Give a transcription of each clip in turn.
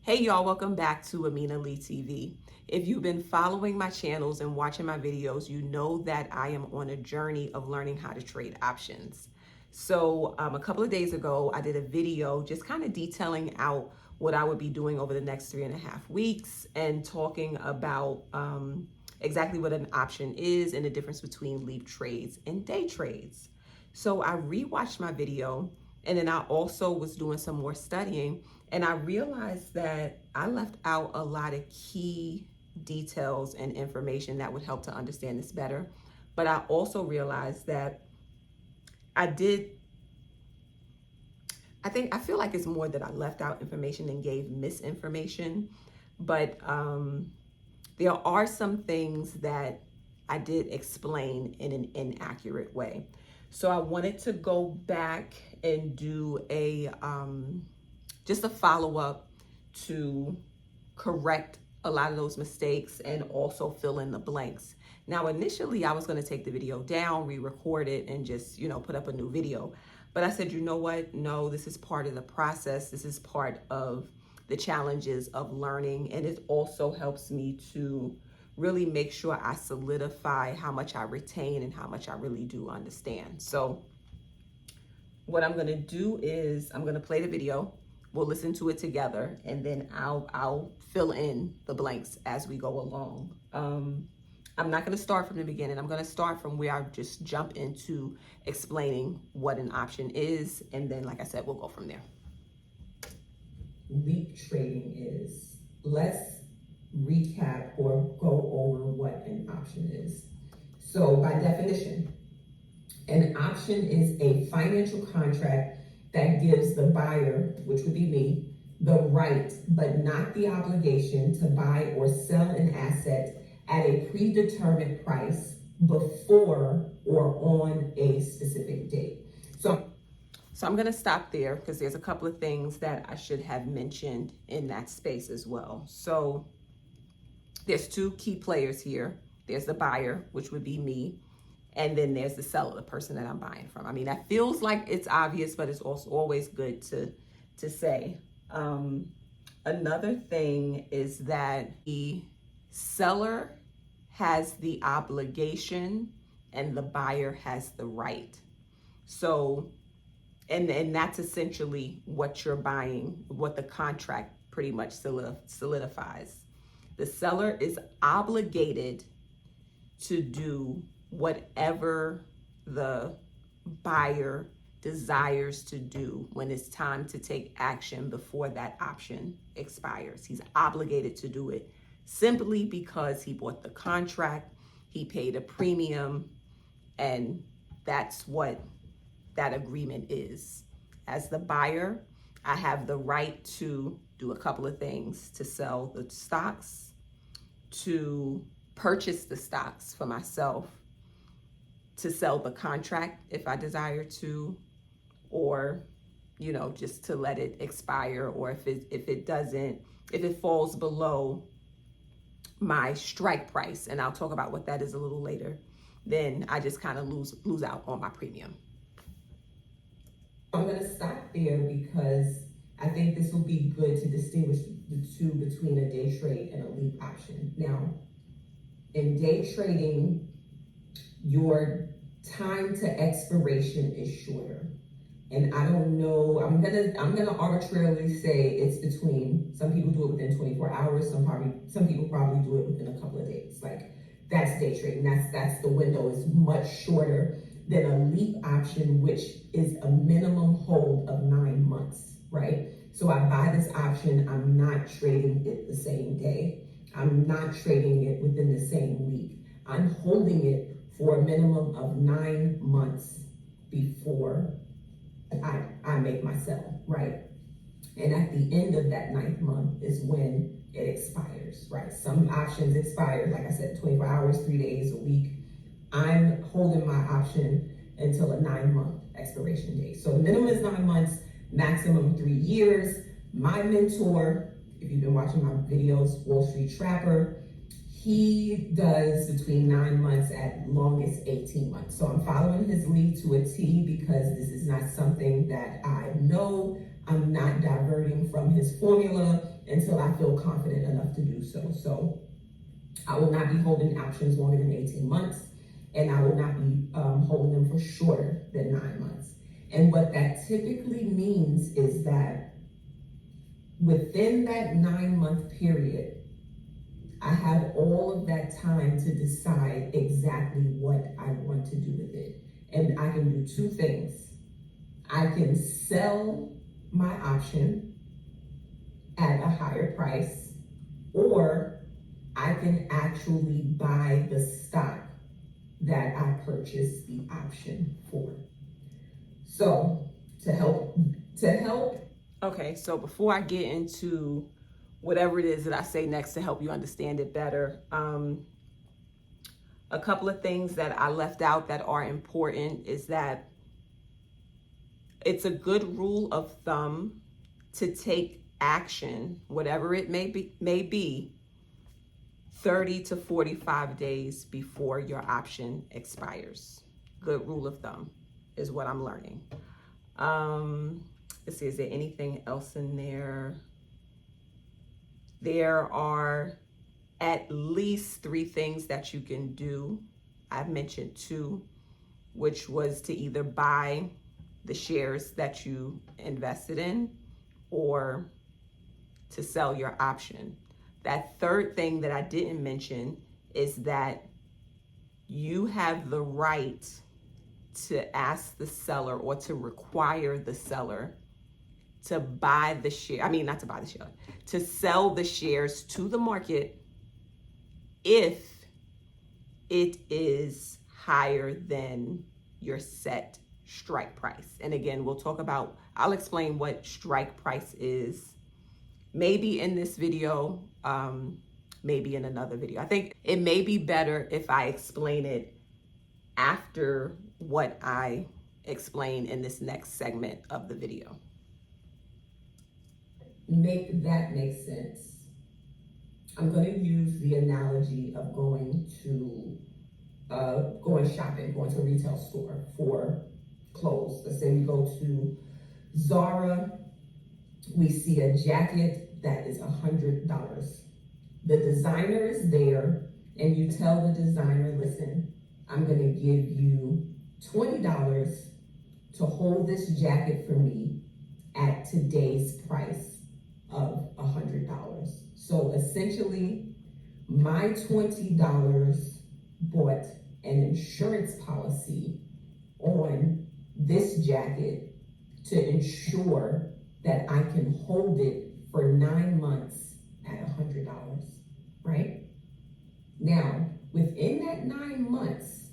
Hey y'all, welcome back to Amina Lee TV. If you've been following my channels and watching my videos, you know that I am on a journey of learning how to trade options. So a couple of days ago, I did a video just kind of detailing out what I would be doing over the next 3.5 weeks and talking about exactly what an option is and the difference between leap trades and day trades. So I rewatched my video, and then I also was doing some more studying, and I realized that I left out a lot of key details and information that would help to understand this better. But I also realized that I feel like it's more that I left out information and gave misinformation. But there are some things that I did explain in an inaccurate way. So I wanted to go back and do just a follow-up to correct a lot of those mistakes and also fill in the blanks. Now, initially, I was going to take the video down, re-record it, and just, put up a new video. But I said, you know what? No, this is part of the process. This is part of the challenges of learning. And it also helps me to really make sure I solidify how much I retain and how much I really do understand. So what I'm going to do is I'm going to play the video. We'll listen to it together, and then I'll fill in the blanks as we go along. I'm not going to start from the beginning. I'm going to start from where I just jump into explaining what an option is, and then, like I said, we'll go from there. Leap trading is. Let's recap or go over what an option is. So by definition, an option is a financial contract that gives the buyer, which would be me, the right but not the obligation to buy or sell an asset at a predetermined price before or on a specific date. So I'm going to stop there because there's a couple of things that I should have mentioned in that space as well. So there's two key players here. There's the buyer, which would be me, and then there's the seller, the person that I'm buying from. I mean, that feels like it's obvious, but it's also always good to say. Another thing is that the seller has the obligation and the buyer has the right. So, and that's essentially what you're buying, what the contract pretty much solidifies. The seller is obligated to do whatever the buyer desires to do when it's time to take action before that option expires. He's obligated to do it simply because he bought the contract, he paid a premium, and that's what that agreement is. As the buyer, I have the right to do a couple of things: to sell the stocks, to purchase the stocks for myself, to sell the contract if I desire to, or just to let it expire, or if it falls below my strike price, and I'll talk about what that is a little later, then I just kind of lose out on my premium. I'm going to stop there because I think this will be good to distinguish the two between a day trade and a leap option. Now, in day trading, your time to expiration is shorter. And I don't know, I'm gonna arbitrarily say it's between, some people do it within 24 hours, some people probably do it within a couple of days. Like, that's day trading. That's the window is much shorter than a leap option, which is a minimum hold of 9 months, right? So I buy this option, I'm not trading it the same day. I'm not trading it within the same week. I'm holding it for a minimum of 9 months before I make my sell, right? And at the end of that 9th month is when it expires, right? Some options expire, like I said, 24 hours, 3 days, a week. I'm holding my option until a 9-month expiration date. So the minimum is 9 months, maximum 3 years. My mentor, if you've been watching my videos, Wall Street Trapper, he does between 9 months at longest 18 months. So I'm following his lead to a T because this is not something that I know. I'm not diverting from his formula. until I feel confident enough to do so. So I will not be holding options longer than 18 months, and I will not be holding them for shorter than 9 months. And what that typically means is that within that 9-month period, I have all of that time to decide exactly what I want to do with it. And I can do two things. I can sell my option at a higher price, or I can actually buy the stock that I purchased the option for. So to help. Okay, so before I get into whatever it is that I say next to help you understand it better, a couple of things that I left out that are important is that it's a good rule of thumb to take action, whatever it may be 30 to 45 days before your option expires. Good rule of thumb is what I'm learning. Let's see, is there anything else in there? There are at least 3 things that you can do. I've mentioned 2, which was to either buy the shares that you invested in or to sell your option. That third thing that I didn't mention is that you have the right to ask the seller or to require the seller to buy the share, not to buy the share, to sell the shares to the market if it is higher than your set strike price. And again, I'll explain what strike price is, maybe in this video, maybe in another video. I think it may be better if I explain it after what I explain in this next segment of the video. Make that make sense. I'm going to use the analogy of going shopping, going to a retail store for clothes. Let's say we go to Zara, we see a jacket that is $100. The designer is there, and you tell the designer, listen, I'm going to give you $20 to hold this jacket for me at today's price of $100. So essentially, my $20 bought an insurance policy on this jacket to ensure that I can hold it for 9 months at $100, right? Now, within that 9 months,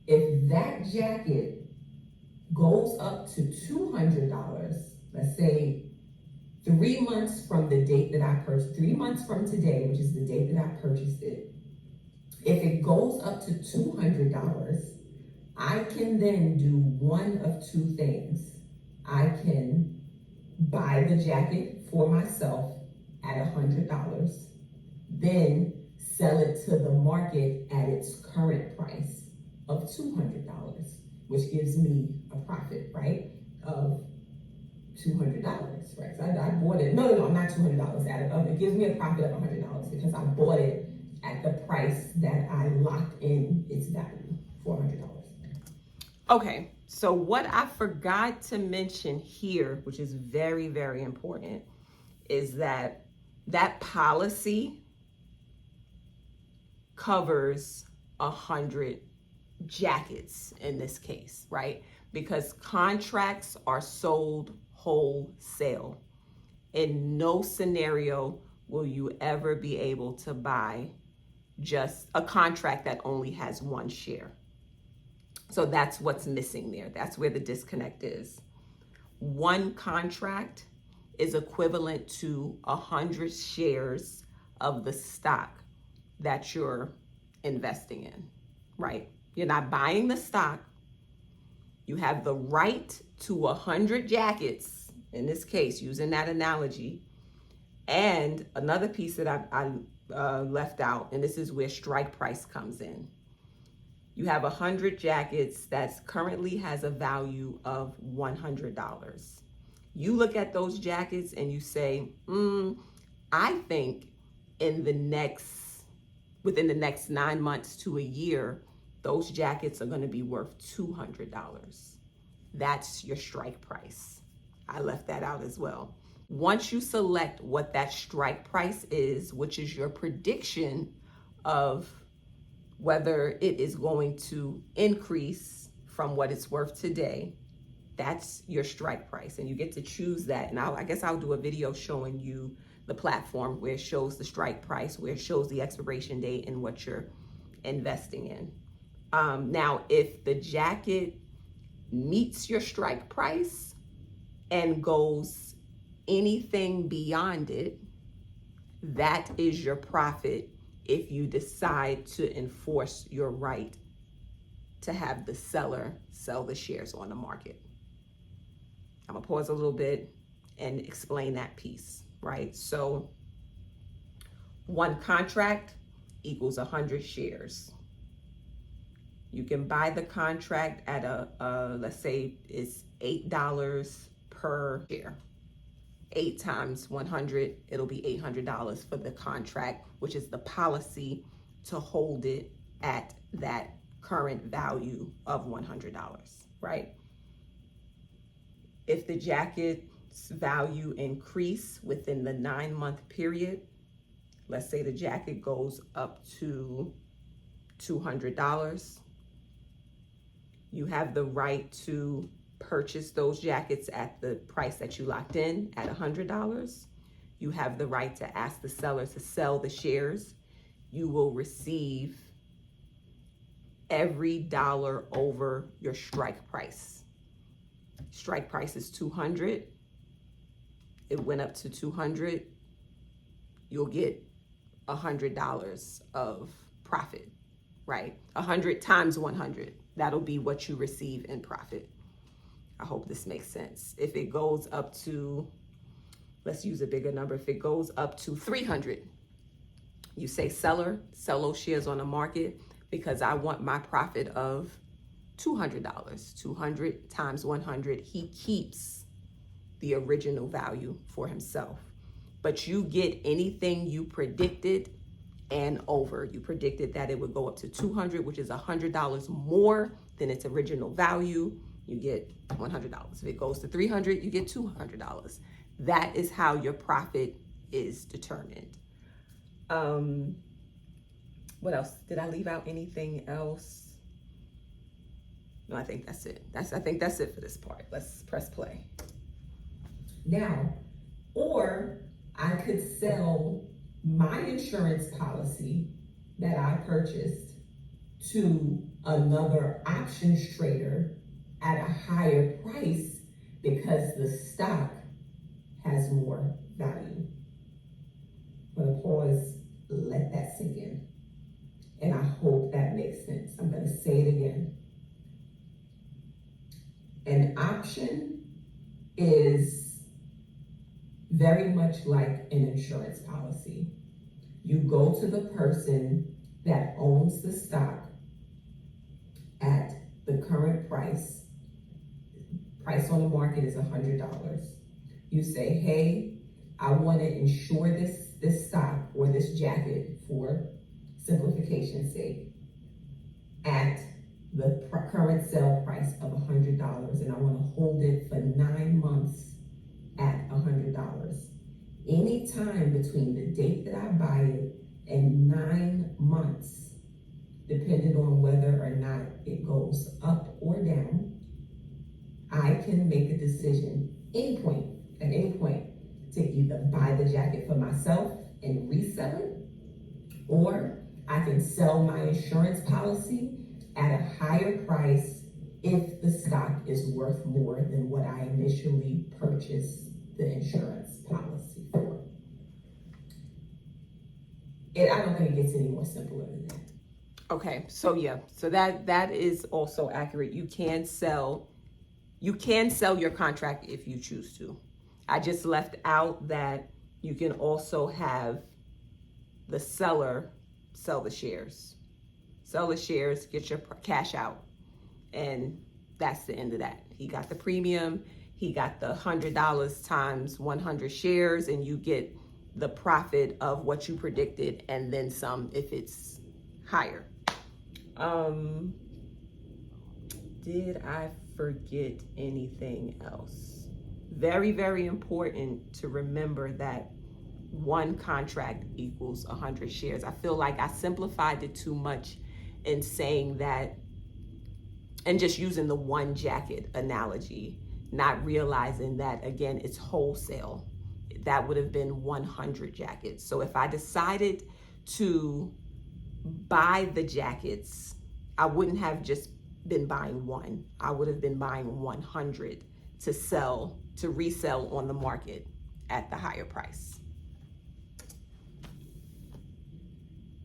if that jacket goes up to $200, let's say 3 months from the date that I purchased, 3 months from today, which is the date that I purchased it, if it goes up to $200, I can then do one of 2 things. I can buy the jacket for myself at $100, then sell it to the market at its current price of $200, which gives me a profit, right, of $200, right? So I bought it. No, not $200. It gives me a profit of $100 because I bought it at the price that I locked in its value, $400. Okay, so what I forgot to mention here, which is very, very important, is that policy covers 100 jackets in this case, right? Because contracts are sold wholesale. In no scenario will you ever be able to buy just a contract that only has 1 share. So that's what's missing there. That's where the disconnect is. 1 contract is equivalent to 100 shares of the stock that you're investing in, right? You're not buying the stock. You have the right to 100 jackets, in this case, using that analogy. And another piece that I left out, and this is where strike price comes in. You have 100 jackets that currently has a value of $100. You look at those jackets and you say, I think within the next 9 months to a year, those jackets are going to be worth $200. That's your strike price. I left that out as well. Once you select what that strike price is, which is your prediction of whether it is going to increase from what it's worth today, that's your strike price. And you get to choose that. And I guess I'll do a video showing you the platform where it shows the strike price, where it shows the expiration date and what you're investing in. Now, if the jacket meets your strike price and goes anything beyond it, that is your profit if you decide to enforce your right to have the seller sell the shares on the market. I'm gonna pause a little bit and explain that piece, right? So 1 contract equals 100 shares. You can buy the contract at let's say it's $8 per share. 8 times 100, it'll be $800 for the contract, which is the policy to hold it at that current value of $100, right? If the jacket's value increase within the 9-month period, let's say the jacket goes up to $200, you have the right to purchase those jackets at the price that you locked in at $100. You have the right to ask the seller to sell the shares. You will receive every dollar over your strike price. Strike price is 200. It went up to 200. You'll get $100 of profit, right? 100 times 100. That'll be what you receive in profit. I hope this makes sense. If it goes up to, let's use a bigger number. If it goes up to 300, you say, seller, sell those shares on the market because I want my profit of $200. 200 times 100, he keeps the original value for himself. But you get anything you predicted and over. You predicted that it would go up to 200, which is $100 more than its original value. You get $100. If it goes to 300, you get $200. That is how your profit is determined. What else? Did I leave out anything else? No, I think that's it. I think that's it for this part. Let's press play. Now, or I could sell my insurance policy that I purchased to another options trader at a higher price because the stock has more value. I'm gonna pause, let that sink in. And I hope that makes sense. I'm gonna say it again. An option is very much like an insurance policy. You go to the person that owns the stock at the current price. Price on the market is $100. You say, hey, I want to insure this stock or this jacket for simplification's sake at the current sale price of $100, and I want to hold it for 9 months at $100. Any time between the date that I buy it and 9 months, depending on whether or not it goes up or down, I can make a decision at any point to either buy the jacket for myself and resell it, or I can sell my insurance policy at a higher price if the stock is worth more than what I initially purchased the insurance policy for. I don't think it gets any more simpler than that. Okay, so yeah, so that is also accurate. You can sell your contract if you choose to. I just left out that you can also have the seller sell the shares. Sell the shares, get your cash out, and that's the end of that. He got the premium, he got the $100 times 100 shares, and you get the profit of what you predicted and then some if it's higher. Did I forget anything else? Very, very important to remember that one contract equals 100 shares. I feel like I simplified it too much in saying that and just using the one jacket analogy, not realizing that, again, it's wholesale. That would have been 100 jackets. So if I decided to buy the jackets, I wouldn't have just been buying one. I would have been buying 100 to resell on the market at the higher price.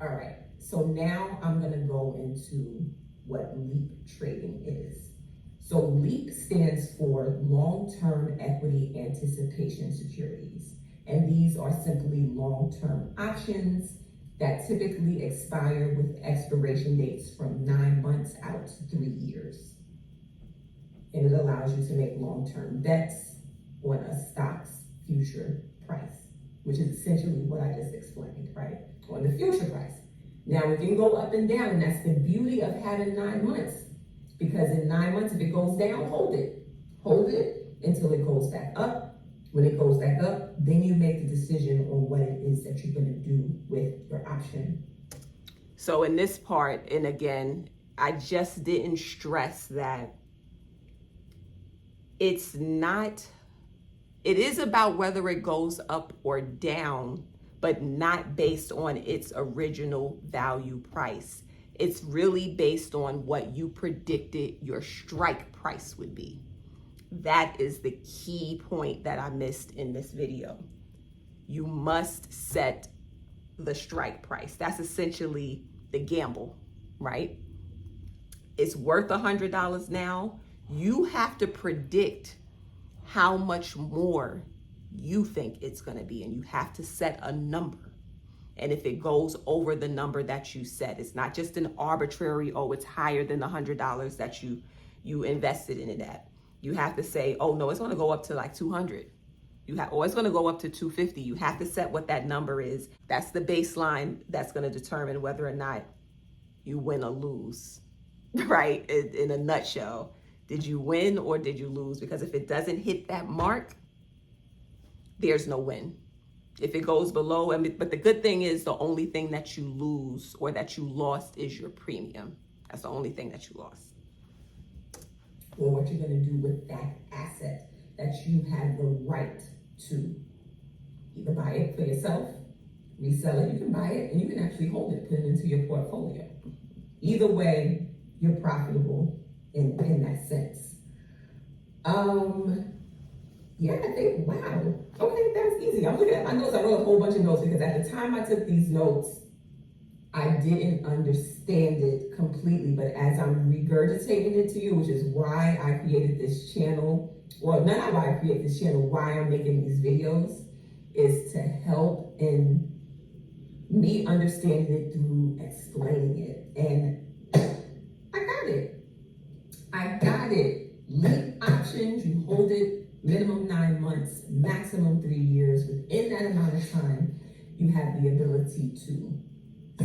All right, so now I'm gonna go into what LEAP trading is. So LEAP stands for Long-Term Equity Anticipation Securities. And these are simply long-term options that typically expire with expiration dates from 9 months out to 3 years. And it allows you to make long-term bets on a stock's future price, which is essentially what I just explained, right? On the future price. Now it can go up and down, and that's the beauty of having 9 months. Because in 9 months, if it goes down, hold it. Hold it until it goes back up. When it goes back up, then you make the decision on what it is that you're gonna do with your option. So in this part, and again, I just didn't stress that it is about whether it goes up or down, but not based on its original value price. It's really based on what you predicted your strike price would be. That is the key point that I missed in this video. You must set the strike price. That's essentially the gamble, right? It's worth $100 now. You have to predict how much more you think it's going to be, and you have to set a number. And if it goes over the number that you set, it's not just an arbitrary, oh, it's higher than the $100 that you invested in it at. You have to say, oh no, it's going to go up to like 200. Or it's going to go up to 250. You have to set what that number is. That's the baseline that's going to determine whether or not you win or lose, right? In a nutshell, did you win or did you lose? Because if it doesn't hit that mark, there's no win. If it goes below, but the good thing is the only thing that you lose or that you lost is your premium. That's the only thing that you lost. Or what you're gonna do with that asset that you have the right to either buy it for yourself, resell it, you can buy it, and you can actually hold it, put it into your portfolio. Either way, you're profitable in that sense. Yeah, I think, wow. Okay, that was easy. I'm looking at my notes. I wrote a whole bunch of notes because at the time I took these notes, I didn't understand it completely. But as I'm regurgitating it to you, which is why I created this channel, well, not why I created this channel, why I'm making these videos, is to help in me understanding it through explaining it. And I got it. I got it. LEAP options, you hold it minimum 9 months, maximum 3 years. Within that amount of time, you have the ability to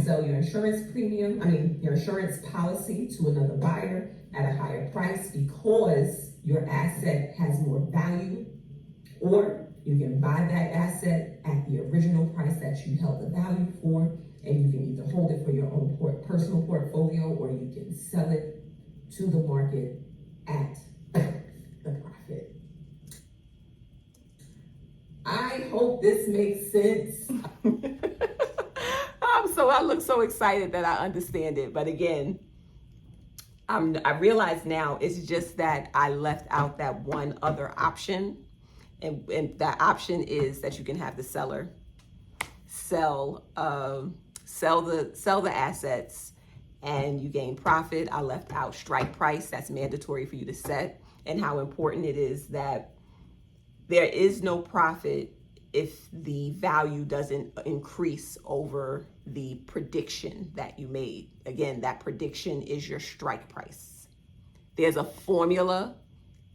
sell your your insurance policy to another buyer at a higher price because your asset has more value, or you can buy that asset at the original price that you held the value for, and you can either hold it for your own personal portfolio, or you can sell it to the market at the profit. I hope this makes sense. I look so excited that I understand it. But again, I realize now it's just that I left out that one other option. And that option is that you can have the seller sell the assets and you gain profit. I left out strike price. That's mandatory for you to set, and how important it is that there is no profit if the value doesn't increase over the prediction that you made. Again, that prediction is your strike price. There's a formula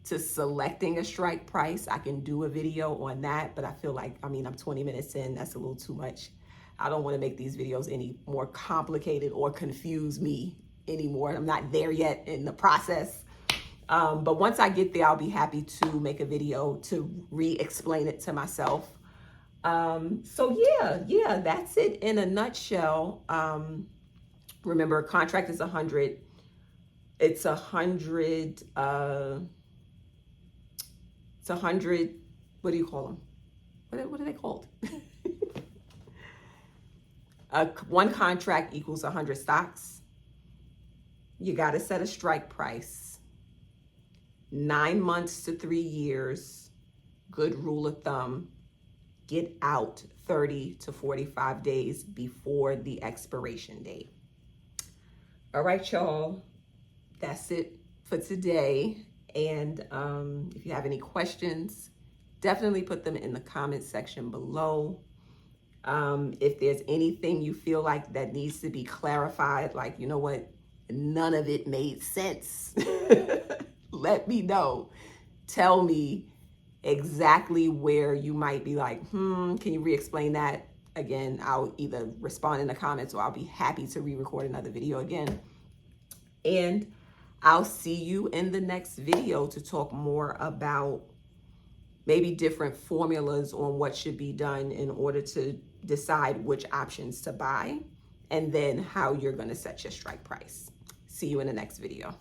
to selecting a strike price, I can do a video on that, but I feel like, I mean, I'm 20 minutes in, that's a little too much. I don't want to make these videos any more complicated or confuse me anymore. I'm not there yet in the process. But once I get there, I'll be happy to make a video to re-explain it to myself. So yeah, that's it in a nutshell. Remember, contract is 100. It's 100, it's 100, what do you call them? What are they called? One contract equals 100 stocks. You got to set a strike price. 9 months to 3 years. Good rule of thumb. Get out 30 to 45 days before the expiration date. All right, y'all. That's it for today. And if you have any questions, definitely put them in the comment section below. If there's anything you feel like that needs to be clarified, like, you know what, none of it made sense, let me know. Tell me exactly where you might be like, can you re-explain that? Again, I'll either respond in the comments or I'll be happy to re-record another video again. And I'll see you in the next video to talk more about maybe different formulas on what should be done in order to decide which options to buy, and then how you're going to set your strike price. See you in the next video.